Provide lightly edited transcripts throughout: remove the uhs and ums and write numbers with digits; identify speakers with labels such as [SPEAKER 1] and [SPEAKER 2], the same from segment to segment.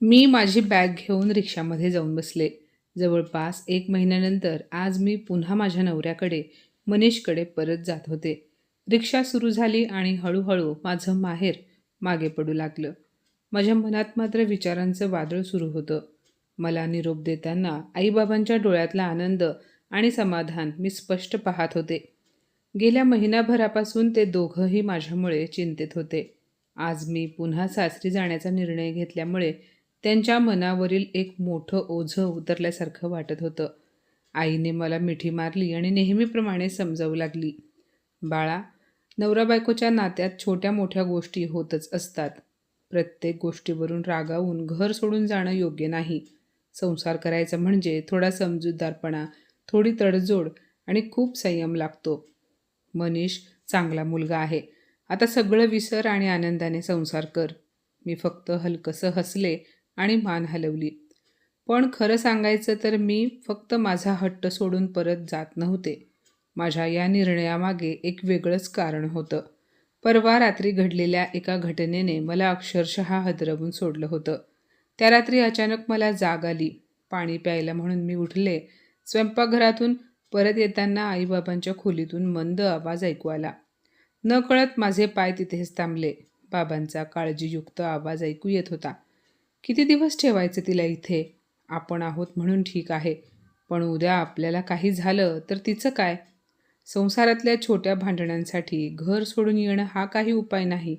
[SPEAKER 1] मी माझी बॅग घेऊन रिक्षामध्ये जाऊन बसले. जवळपास 1 महिन्यानंतर आज मी पुन्हा माझ्या नवऱ्याकडे, मनीषकडे परत जात होते. रिक्षा सुरू झाली आणि हळूहळू माझं माहेर मागे पडू लागलं. माझ्या मनात मात्र विचारांचं वादळ सुरू होतं. मला निरोप देताना आईबाबांच्या डोळ्यातला आनंद आणि समाधान मी स्पष्ट पाहत होते. गेल्या महिनाभरापासून ते दोघंही माझ्यामुळे चिंतेत होते. आज मी पुन्हा सासरी जाण्याचा निर्णय घेतल्यामुळे त्यांच्या मनावरील एक मोठं ओझं उतरल्यासारखं वाटत होतं. आईने मला मिठी मारली आणि नेहमीप्रमाणे समजावू लागली, "बाळा, नवरा-बायकोच्या नात्यात छोट्या मोठ्या गोष्टी होतच असतात. प्रत्येक गोष्टीवरून रागावून घर सोडून जाणं योग्य नाही. संसार करायचा म्हणजे थोडा समजूतदारपणा, थोडी तडजोड आणि खूप संयम लागतो. मनीष चांगला मुलगा आहे. आता सगळं विसर आणि आनंदाने संसार कर." मी फक्त हलकंसं हसले आणि मान हलवली. पण खरं सांगायचं तर मी फक्त माझा हट्ट सोडून परत जात नव्हते. माझ्या या निर्णयामागे एक वेगळंच कारण होतं. परवा रात्री घडलेल्या एका घटनेने मला अक्षरशः हादरवून सोडलं होतं. त्या रात्री अचानक मला जाग आली. पाणी प्यायला म्हणून मी उठले. स्वयंपाकघरातून परत येताना आईबाबांच्या खोलीतून मंद आवाज ऐकू आला. नकळत माझे पाय तिथेच थांबले. बाबांचा काळजीयुक्त आवाज ऐकू येत होता. "किती दिवस ठेवायचं तिला इथे? आपण आहोत म्हणून ठीक आहे, पण उद्या आपल्याला काही झालं तर तिचं काय? संसारातल्या छोट्या भांडणांसाठी घर सोडून येणं हा काही उपाय नाही."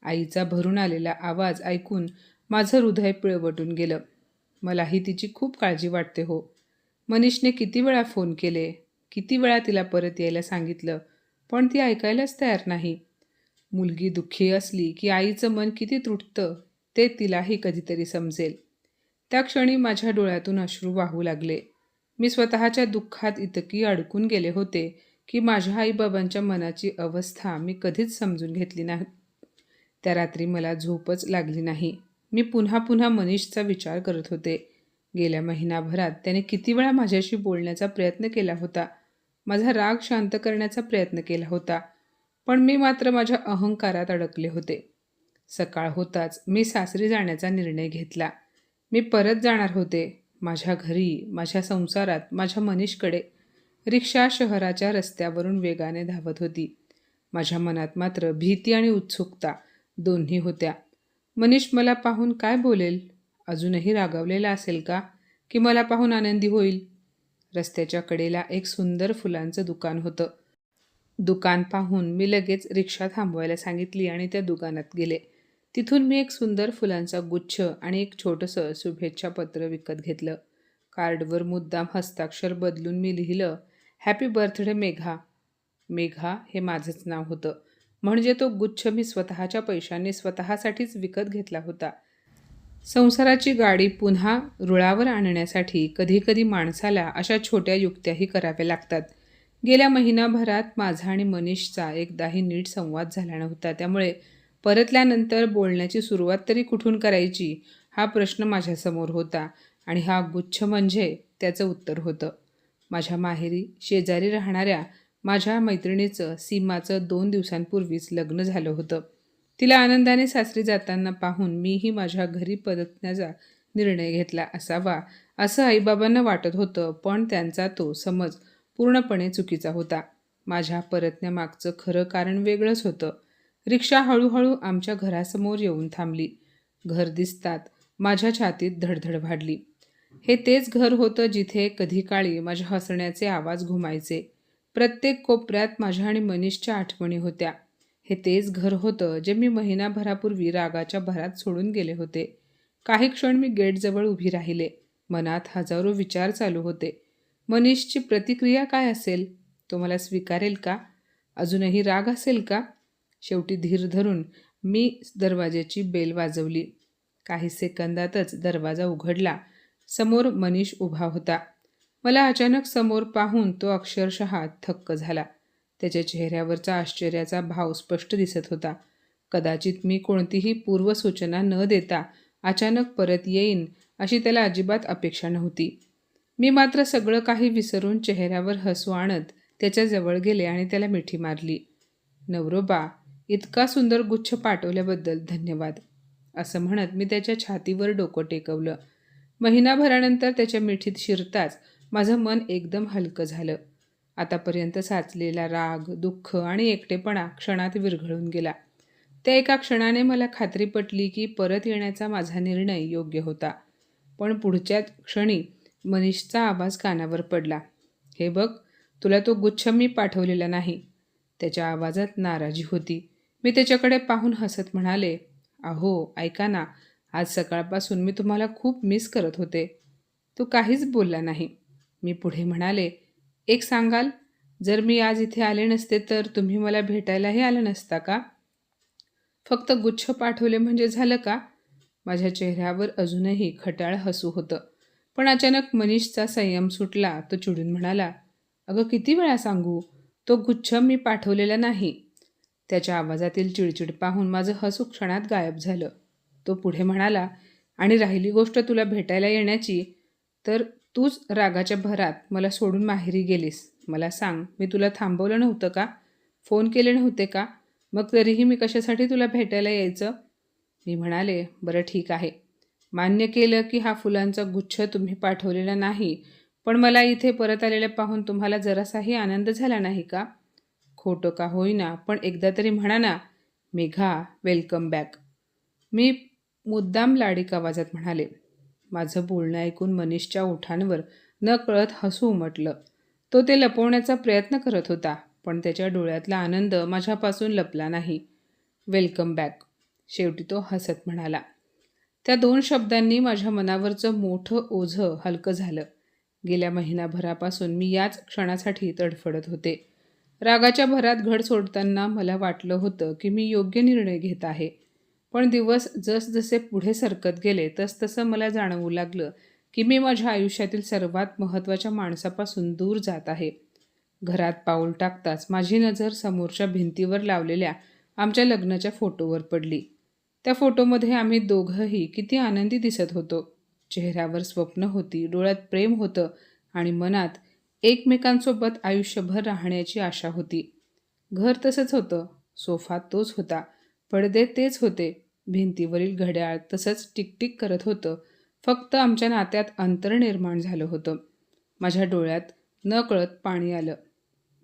[SPEAKER 1] आईचा भरून आलेला आवाज ऐकून माझं हृदय पिळवटून गेलं. "मलाही तिची खूप काळजी वाटते हो. मनीषने किती वेळा फोन केले, किती वेळा तिला परत यायला सांगितलं, पण ती ऐकायलाच तयार नाही. मुलगी दुःखी असली की आईचं मन किती तुटतं ते तिलाही कधीतरी समजेल." त्या क्षणी माझ्या डोळ्यातून अश्रू वाहू लागले. मी स्वतःच्या दुःखात इतकी अडकून गेले होते की माझ्या आईबाबांच्या मनाची अवस्था मी कधीच समजून घेतली नाही. त्या रात्री मला झोपच लागली नाही. मी पुन्हा पुन्हा मनीषचा विचार करत होते. गेल्या महिनाभरात त्याने किती वेळा माझ्याशी बोलण्याचा प्रयत्न केला होता. माझा राग शांत करण्याचा प्रयत्न केला होता. पण मी मात्र माझ्या अहंकारात अडकले होते. सकाळ होताच मी सासरी जाण्याचा निर्णय घेतला. मी परत जाणार होते. माझ्या घरी, माझ्या संसारात, माझ्या मनीषकडे. रिक्षा शहराच्या रस्त्यावरून वेगाने धावत होती. माझ्या मनात मात्र भीती आणि उत्सुकता दोन्ही होत्या. मनीष मला पाहून काय बोलेल? अजूनही रागावलेला असेल का? की मला पाहून आनंदी होईल? रस्त्याच्या कडेला एक सुंदर फुलांचं दुकान होतं. दुकान पाहून मी लगेच रिक्षा थांबवायला सांगितली आणि त्या दुकानात गेले. तिथून मी एक सुंदर फुलांचा गुच्छ आणि एक छोटंसं शुभेच्छा पत्र विकत घेतलं. कार्डवर मुद्दाम हस्ताक्षर बदलून मी लिहिलं, "हॅपी बर्थडे मेघा." मेघा हे माझंच नाव होतं. म्हणजे तो गुच्छ मी स्वतःच्या पैशाने स्वतःसाठीच विकत घेतला होता. संसाराची गाडी पुन्हा रुळावर आणण्यासाठी कधीकधी माणसाला अशा छोट्या युक्त्याही कराव्या लागतात. गेल्या महिनाभरात माझा आणि मनीषचा एकदाही नीट संवाद झाला नव्हता. त्यामुळे परतल्यानंतर बोलण्याची सुरुवात तरी कुठून करायची हा प्रश्न माझ्यासमोर होता आणि हा गुच्छ म्हणजे त्याचं उत्तर होतं. माझ्या माहेरी शेजारी राहणाऱ्या माझ्या मैत्रिणीचं सीमाचं 2 दिवसांपूर्वीच लग्न झालं होतं. तिला आनंदाने सासरी जाताना पाहून मीही माझ्या घरी परतण्याचा निर्णय घेतला असावा असं आईबाबांना वाटत होतं, पण त्यांचा तो समज पूर्णपणे चुकीचा होता. माझ्या परतण्यामागचं खरं कारण वेगळंच होतं. रिक्षा हळूहळू आमच्या घरासमोर येऊन थांबली. घर दिसतात माझ्या छातीत धडधड वाढली. हे तेच घर होतं जिथे कधी काळी माझ्या हसण्याचे आवाज घुमायचे. प्रत्येक कोपऱ्यात माझ्या आणि मनीषच्या आठवणी होत्या. हे तेच घर होतं जे मी महिनाभरापूर्वी रागाच्या भरात सोडून गेले होते. काही क्षण मी गेटजवळ उभी राहिले. मनात हजारो विचार चालू होते. मनीषची प्रतिक्रिया काय असेल? तो मला स्वीकारेल का? अजूनही राग असेल का? शेवटी धीर धरून मी दरवाजाची बेल वाजवली. काही सेकंदातच दरवाजा उघडला. समोर मनीष उभा होता. मला अचानक समोर पाहून तो अक्षरशः थक्क झाला. त्याच्या चेहऱ्यावरचा आश्चर्याचा भाव स्पष्ट दिसत होता. कदाचित मी कोणतीही पूर्वसूचना न देता अचानक परत येईन अशी त्याला अजिबात अपेक्षा नव्हती. मी मात्र सगळं काही विसरून चेहऱ्यावर हसू आणत त्याच्याजवळ गेले आणि त्याला मिठी मारली. "नवरोबा, इतका सुंदर गुच्छ पाठवल्याबद्दल धन्यवाद." असं म्हणत मी त्याच्या छातीवर डोकं टेकवलं. महिनाभरानंतर त्याच्या मिठीत शिरताच माझं मन एकदम हलकं झालं. आतापर्यंत साचलेला राग, दुःख आणि एकटेपणा क्षणात विरघळून गेला. त्या एका क्षणाने मला खात्री पटली की परत येण्याचा माझा निर्णय योग्य होता. पण पुढच्याच क्षणी मनीषचा आवाज कानावर पडला. "हे बघ, तुला तो गुच्छ मी पाठवलेला नाही." त्याच्या आवाजात नाराजी होती. मी त्याच्याकडे पाहून हसत म्हणाले, "अहो, ऐका ना, आज सकाळपासून मी तुम्हाला खूप मिस करत होते." तो काहीच बोलला नाही. मी पुढे म्हणाले, "एक सांगाल, जर मी आज इथे आले नसते तर तुम्ही मला भेटायलाही आला नसता का? फक्त गुच्छ पाठवले म्हणजे झालं का?" माझ्या चेहऱ्यावर अजूनही खट्याळ हसू होतं. पण अचानक मनीषचा संयम सुटला. तो चिडून म्हणाला, "अगं किती वेळा सांगू? तो गुच्छ मी पाठवलेला नाही." त्याच्या आवाजातील चिडचिड पाहून माझं हसू क्षणात गायब झालं. तो पुढे म्हणाला, "आणि राहिली गोष्ट तुला भेटायला येण्याची, तर तूच रागाच्या भरात मला सोडून माहेरी गेलीस. मला सांग, मी तुला थांबवलं नव्हतं का? फोन केले नव्हते का? मग तरीही मी कशासाठी तुला भेटायला यायचं?" मी म्हणाले, "बरं ठीक आहे. मान्य केलं की हा फुलांचा गुच्छ तुम्ही पाठवलेला नाही, पण मला इथे परत आलेलं पाहून तुम्हाला जरासाही आनंद झाला नाही का? खोटं का होईना, पण एकदा तरी म्हणा ना, 'मेघा, वेलकम बॅक.'" मी मुद्दाम लाडीक आवाजात म्हणाले. माझं बोलणं ऐकून मनीषच्या ओठांवर नकळत हसू उमटलं. तो ते लपवण्याचा प्रयत्न करत होता, पण त्याच्या डोळ्यातला आनंद माझ्यापासून लपला नाही. "वेलकम बॅक," शेवटी तो हसत म्हणाला. त्या 2 शब्दांनी माझ्या मनावरचं मोठं ओझं हलकं झालं. गेल्या महिनाभरापासून मी याच क्षणासाठी तडफडत होते. रागाच्या भरात घड सोडताना मला वाटलं होतं की मी योग्य निर्णय घेत आहे. पण दिवस जसजसे पुढे सरकत गेले तसतसं मला जाणवू लागलं की मी माझ्या आयुष्यातील सर्वात महत्त्वाच्या माणसापासून दूर जात आहे. घरात पाऊल टाकताच माझी नजर समोरच्या भिंतीवर लावलेल्या आमच्या लग्नाच्या फोटोवर पडली. त्या फोटोमध्ये आम्ही दोघंही किती आनंदी दिसत होतो. चेहऱ्यावर स्वप्न होती, डोळ्यात प्रेम होतं आणि मनात एकमेकांसोबत आयुष्यभर राहण्याची आशा होती. घर तसंच होतं, सोफा तोच होता, पडदे तेच होते, भिंतीवरील घड्याळ तसंच टिकटिक करत होतं. फक्त आमच्या नात्यात अंतर निर्माण झालं होतं. माझ्या डोळ्यात नकळत पाणी आलं.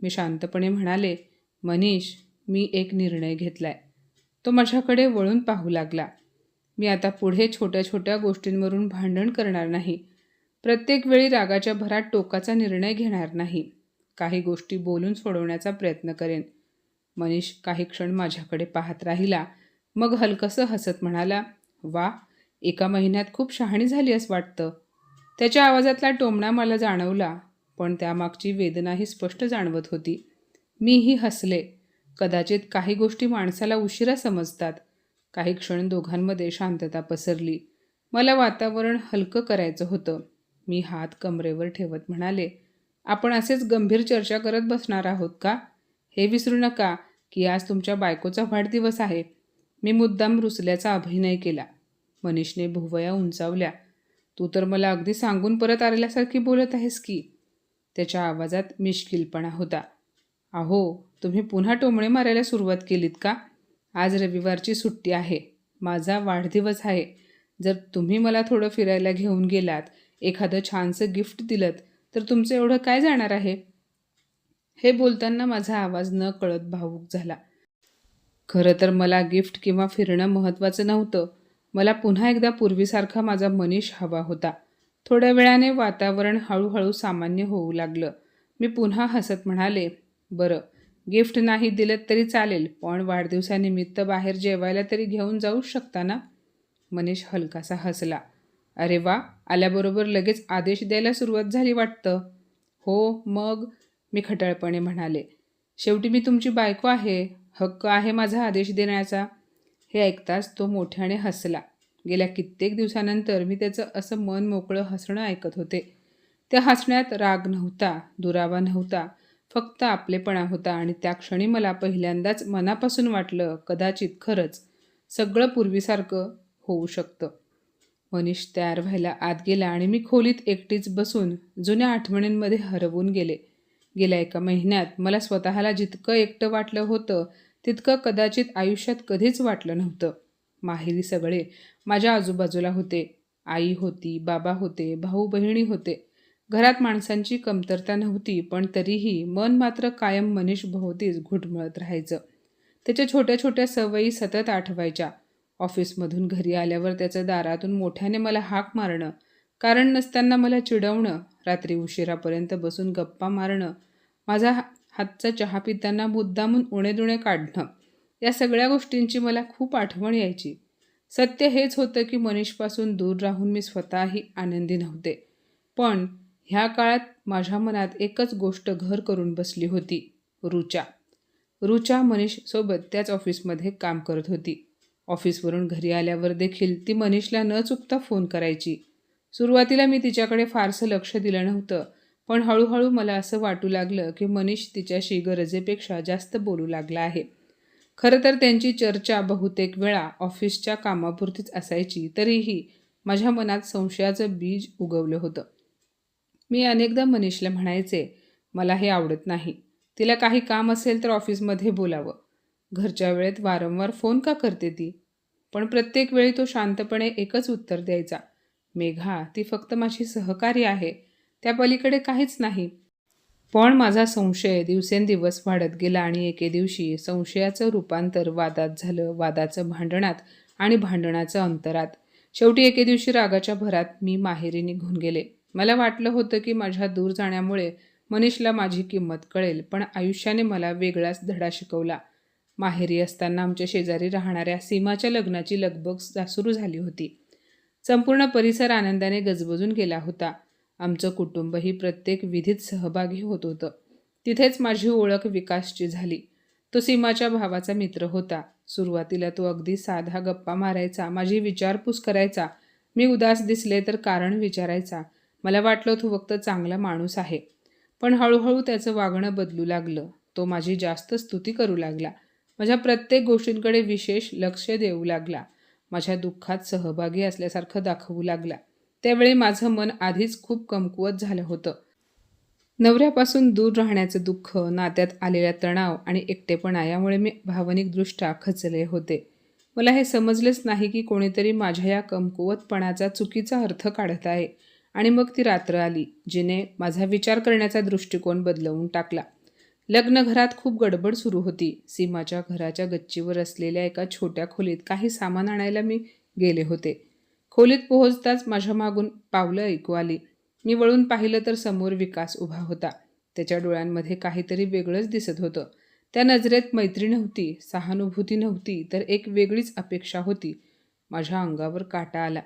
[SPEAKER 1] मी शांतपणे म्हणाले, "मनीष, मी एक निर्णय घेतलाय." तो माझ्याकडे वळून पाहू लागला. "मी आता पुढे छोट्या छोट्या गोष्टींवरून भांडण करणार नाही. प्रत्येक वेळी रागाच्या भरात टोकाचा निर्णय घेणार नाही. काही गोष्टी बोलून सोडवण्याचा प्रयत्न करेन." मनीष काही क्षण माझ्याकडे पाहत राहिला. मग हलकंसं हसत म्हणाला, "वा, एका महिन्यात खूप शहाणी झाली असं वाटतं." त्याच्या आवाजातला टोमणा मला जाणवला, पण त्यामागची वेदनाही स्पष्ट जाणवत होती. मीही हसले. कदाचित काही गोष्टी माणसाला उशिरा समजतात. काही क्षण दोघांमध्ये शांतता पसरली. मला वातावरण हलकं करायचं होतं. मी हात कमरेवर ठेवत म्हणाले, "आपण असेच गंभीर चर्चा करत बसणार आहोत का? हे विसरू नका की आज तुमच्या बायकोचा वाढदिवस आहे." मी मुद्दाम रुसल्याचा अभिनय केला. मनीषने भुवया उंचावल्या. "तू तर मला अगदी सांगून परत आलेल्यासारखी बोलत आहेस की." त्याच्या आवाजात मिश्किलपणा होता. "अहो, तुम्ही पुन्हा टोमणे मारायला सुरुवात केलीत का? आज रविवारची सुट्टी आहे. माझा वाढदिवस आहे. जर तुम्ही मला थोडं फिरायला घेऊन गेलात, एखादं छानसं गिफ्ट दिलंत, तर तुमचं एवढं काय जाणार आहे?" हे बोलताना माझा आवाज नकळत भावूक झाला. खरं तर मला गिफ्ट किंवा फिरणं महत्त्वाचं नव्हतं. मला पुन्हा एकदा पूर्वीसारखा माझा मनीष हवा होता. थोड्या वेळाने वातावरण हळूहळू सामान्य होऊ लागलं. मी पुन्हा हसत म्हणाले, "बरं, गिफ्ट नाही दिलं तरी चालेल, पण वाढदिवसानिमित्त बाहेर जेवायला तरी घेऊन जाऊच शकता ना?" मनीष हलकासा हसला. "अरे वा, आल्याबरोबर लगेच आदेश द्यायला सुरुवात झाली वाटतं." "हो, मग?" मी खट्याळपणे म्हणाले. "शेवटी मी तुमची बायको आहे. हक्क आहे माझा आदेश देण्याचा." हे ऐकताच तो मोठ्याने हसला. गेल्या कित्येक दिवसानंतर मी त्याचं असं मन मोकळं हसणं ऐकत होते. त्या हसण्यात राग नव्हता, दुरावा नव्हता, फक्त आपलेपणा होता आणि त्या क्षणी मला पहिल्यांदाच मनापासून वाटलं, कदाचित खरंच सगळं पूर्वीसारखं होऊ शकतं. मनीष तयार व्हायला आत गेला आणि मी खोलीत एकटीच बसून जुन्या आठवणींमध्ये हरवून गेले. गेल्या एका महिन्यात मला स्वतःला जितकं एकटं वाटलं होतं, तितकं कदाचित आयुष्यात कधीच वाटलं नव्हतं. माहेरी सगळे माझ्या आजूबाजूला होते. आई होती, बाबा होते, भाऊ बहिणी होते. घरात माणसांची कमतरता नव्हती, पण तरीही मन मात्र कायम मनीषभोवतीच घुटमळत राहायचं. त्याच्या छोट्या छोट्या सवयी सतत आठवायच्या. ऑफिसमधून घरी आल्यावर त्याचं दारातून मोठ्याने मला हाक मारणं, कारण नसताना मला चिडवणं, रात्री उशिरापर्यंत बसून गप्पा मारणं, माझा हातचा चहा पिताना मुद्दामून उणेदुणे काढणं, या सगळ्या गोष्टींची मला खूप आठवण यायची. सत्य हेच होतं की मनीषपासून दूर राहून मी स्वतःही आनंदी नव्हते. पण ह्या काळात माझ्या मनात एकच गोष्ट घर करून बसली होती, रुचा. रुचा मनीषसोबत त्याच ऑफिसमध्ये काम करत होती. ऑफिसवरून घरी आल्यावर देखील ती मनीषला न चुकता फोन करायची. सुरुवातीला मी तिच्याकडे फारसं लक्ष दिलं नव्हतं, पण हळूहळू मला असं वाटू लागलं की मनीष तिच्याशी गरजेपेक्षा जास्त बोलू लागला आहे. खरं तर त्यांची चर्चा बहुतेक वेळा ऑफिसच्या कामापुरतीच असायची, तरीही माझ्या मनात संशयाचं बीज उगवलं होतं. मी अनेकदा मनीषला म्हणायचे, मला हे आवडत नाही. तिला काही काम असेल तर ऑफिसमध्ये बोलावं. घरच्या वेळेत वारंवार फोन का करते ती? पण प्रत्येक वेळी तो शांतपणे एकच उत्तर द्यायचा, मेघा, ती फक्त माझी सहकारी आहे. त्या पलीकडे काहीच नाही. पण माझा संशय दिवसेंदिवस वाढत गेला आणि एके दिवशी संशयाचं रूपांतर वादात झालं, वादाचं भांडणात आणि भांडणाचं अंतरात. शेवटी एके दिवशी रागाच्या भरात मी माहेरी निघून गेले. मला वाटलं होतं की माझ्या दूर जाण्यामुळे मनीषला माझी किंमत कळेल, पण आयुष्याने मला वेगळाच धडा शिकवला. माहेरी असताना आमच्या शेजारी राहणाऱ्या सीमाच्या लग्नाची लगबग सुरू झाली होती. संपूर्ण परिसर आनंदाने गजबजून गेला होता. आमचं कुटुंबही प्रत्येक विधीत सहभागी होत होतं. तिथेच माझी ओळख विकासची झाली. तो सीमाच्या भावाचा मित्र होता. सुरुवातीला तो अगदी साधा गप्पा मारायचा, माझी विचारपूस करायचा. मी उदास दिसले तर कारण विचारायचा. मला वाटलं तो फक्त चांगला माणूस आहे. पण हळूहळू त्याचं वागणं बदलू लागलं. तो माझी जास्त स्तुती करू लागला. माझ्या प्रत्येक गोष्टींकडे विशेष लक्ष देऊ लागला. माझ्या दुःखात सहभागी असल्यासारखं दाखवू लागला. त्यावेळी माझं मन आधीच खूप कमकुवत झालं होतं. नवऱ्यापासून दूर राहण्याचं दुःख, नात्यात आलेला तणाव आणि एकटेपणा यामुळे मी भावनिकदृष्ट्या खचले होते. मला हे समजलेच नाही की कोणीतरी माझ्या या कमकुवतपणाचा चुकीचा अर्थ काढत आहे. आणि मग ती रात्र आली, जिने माझा विचार करण्याचा दृष्टिकोन बदलवून टाकला. लग्नघरात खूप गडबड सुरू होती. सीमाच्या घराच्या गच्चीवर असलेल्या एका छोट्या खोलीत काही सामान आणायला मी गेले होते. खोलीत पोहोचताच माझ्या मागून पावलं ऐकू आली. मी वळून पाहिलं तर समोर विकास उभा होता. त्याच्या डोळ्यांमध्ये काहीतरी वेगळंच दिसत होतं. त्या नजरेत मैत्री नव्हती, सहानुभूती नव्हती, तर एक वेगळीच अपेक्षा होती. माझ्या अंगावर काटा आला.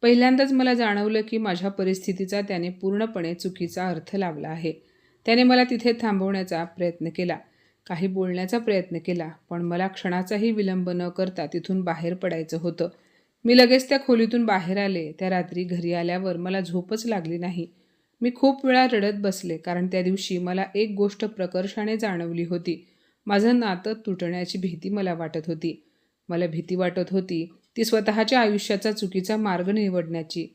[SPEAKER 1] पहिल्यांदाच मला जाणवलं की माझ्या परिस्थितीचा त्याने पूर्णपणे चुकीचा अर्थ लावला आहे. त्याने मला तिथे थांबवण्याचा प्रयत्न केला, काही बोलण्याचा प्रयत्न केला, पण मला क्षणाचाही विलंब न करता तिथून बाहेर पडायचं होतं. मी लगेच त्या खोलीतून बाहेर आले. त्या रात्री घरी आल्यावर मला झोपच लागली नाही. मी खूप वेळा रडत बसले, कारण त्या दिवशी मला एक गोष्ट प्रकर्षाने जाणवली होती. माझं नातं तुटण्याची भीती मला वाटत होती. मला भीती वाटत होती ती स्वतःच्या आयुष्याचा चुकीचा मार्ग निवडण्याची.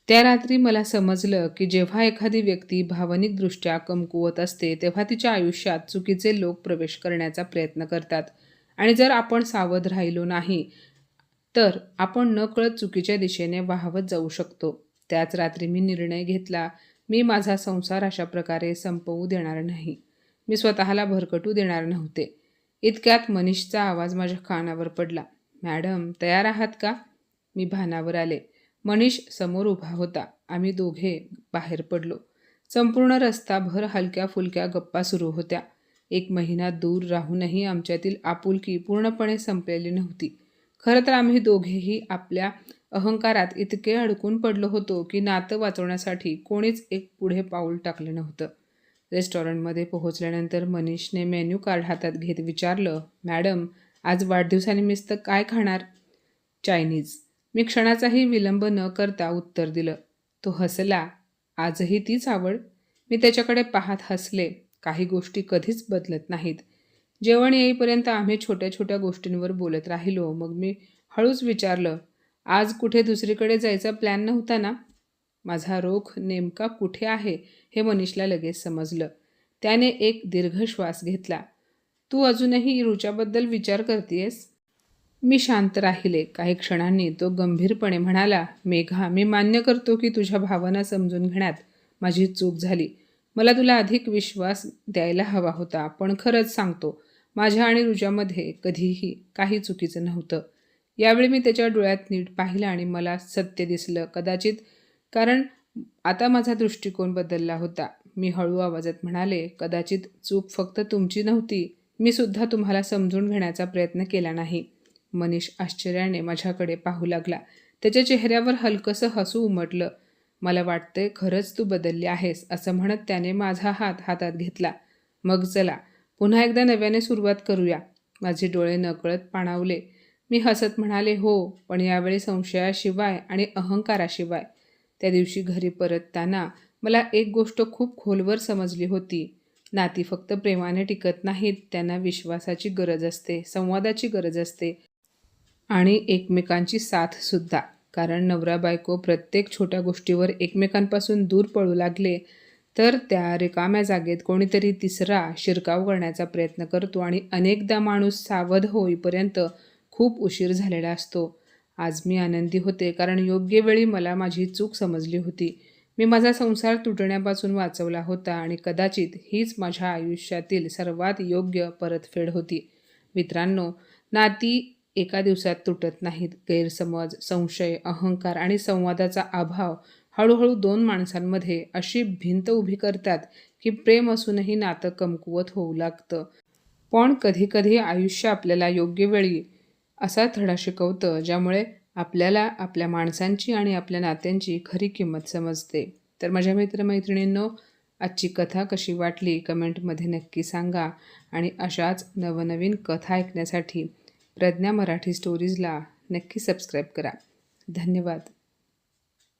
[SPEAKER 1] त्या रात्री मला समजलं की जेव्हा एखादी व्यक्ती भावनिकदृष्ट्या कमकुवत असते, तेव्हा तिच्या आयुष्यात चुकीचे लोक प्रवेश करण्याचा प्रयत्न करतात. आणि जर आपण सावध राहिलो नाही, तर आपण नकळत चुकीच्या दिशेने वाहवत जाऊ शकतो. त्याच रात्री मी निर्णय घेतला, मी माझा संसार अशा प्रकारे संपवू देणार नाही. मी स्वतःला भरकटू देणार नव्हते. इतक्यात मनीषचा आवाज माझ्या कानावर पडला. मॅडम, तयार आहात का? मी भानावर आले. मनीष समोर उभा होता. आम्ही दोघे बाहेर पडलो. संपूर्ण रस्ताभर हलक्या फुलक्या गप्पा सुरू होत्या. 1 महिना दूर राहूनही आमच्यातील आपुलकी पूर्णपणे संपलेली नव्हती. खरं तर आम्ही दोघेही आपल्या अहंकारात इतके अडकून पडलो होतो की नातं वाचवण्यासाठी कोणीच एक पुढे पाऊल टाकलं नव्हतं. रेस्टॉरंटमध्ये पोहोचल्यानंतर मनीषने मेन्यू कार्ड हातात घेत विचारलं, मॅडम, आज वाढदिवसानिमित्त काय खाणार? चायनीज. मी क्षणाचाही विलंब न करता उत्तर दिलं. तो हसला. आजही तीच आवड? मी त्याच्याकडे पाहत हसले. काही गोष्टी कधीच बदलत नाहीत. जेवण येईपर्यंत आम्ही छोट्या छोट्या गोष्टींवर बोलत राहिलो. मग मी हळूच विचारलं, आज कुठे दुसरीकडे जायचा प्लॅन नव्हता ना? माझा रोख नेमका कुठे आहे हे मनीषला लगेच समजलं. त्याने एक दीर्घ श्वास घेतला. तू अजूनही रुच्याबद्दल विचार करतेयस? मी शांत राहिले. काही क्षणांनी तो गंभीरपणे म्हणाला, मेघा, मी मान्य करतो की तुझ्या भावना समजून घेण्यात माझी चूक झाली. मला तुला अधिक विश्वास द्यायला हवा होता. पण खरंच सांगतो, माझ्या आणि रुजामध्ये कधीही काही चुकीचं नव्हतं. यावेळी मी त्याच्या डोळ्यात नीट पाहिलं आणि मला सत्य दिसलं. कदाचित कारण आता माझा दृष्टिकोन बदलला होता. मी हळू आवाजात म्हणाले, कदाचित चूक फक्त तुमची नव्हती. मी सुद्धा तुम्हाला समजून घेण्याचा प्रयत्न केला नाही. मनीष आश्चर्याने माझ्याकडे पाहू लागला. त्याच्या चेहऱ्यावर हलकंसं हसू उमटलं. मला वाटतंय खरंच तू बदलली आहेस, असं म्हणत त्याने माझा हात हातात घेतला. मग चला, पुन्हा एकदा नव्याने सुरुवात करूया. माझे डोळे नकळत पाणावले. मी हसत म्हणाले, हो, पण यावेळी संशयाशिवाय आणि अहंकाराशिवाय. त्या दिवशी घरी परतताना मला एक गोष्ट खूप खोलवर समजली होती. नाती फक्त प्रेमाने टिकत नाहीत, त्यांना विश्वासाची गरज असते, संवादाची गरज असते आणि एकमेकांची साथसुद्धा. कारण नवरा बायको प्रत्येक छोट्या गोष्टीवर एकमेकांपासून दूर पळू लागले तर त्या रिकाम्या जागेत कोणीतरी तिसरा शिरकाव करण्याचा प्रयत्न करतो आणि अनेकदा माणूस सावध होईपर्यंत खूप उशीर झालेला असतो. आज मी आनंदी होते कारण योग्य वेळी मला माझी चूक समजली होती. मी माझा संसार तुटण्यापासून वाचवला होता आणि कदाचित हीच माझ्या आयुष्यातील सर्वात योग्य परतफेड होती. मित्रांनो, नाती एका दिवसात तुटत नाहीत. गैरसमज, संशय, अहंकार आणि संवादाचा अभाव हळूहळू दोन माणसांमध्ये अशी भिंत उभी करतात की प्रेम असूनही नातं कमकुवत होऊ लागतं. पण कधीकधी आयुष्य आपल्याला योग्य वेळी असा धडा शिकवतं ज्यामुळे आपल्याला आपल्या माणसांची आणि आपल्या नात्यांची खरी किंमत समजते. तर माझ्या मित्रमैत्रिणींनो, आजची कथा कशी वाटली कमेंटमध्ये नक्की सांगा आणि अशाच नवनवीन कथा ऐकण्यासाठी प्रज्ञा मराठी स्टोरीजला नक्की सबस्क्राईब करा. धन्यवाद.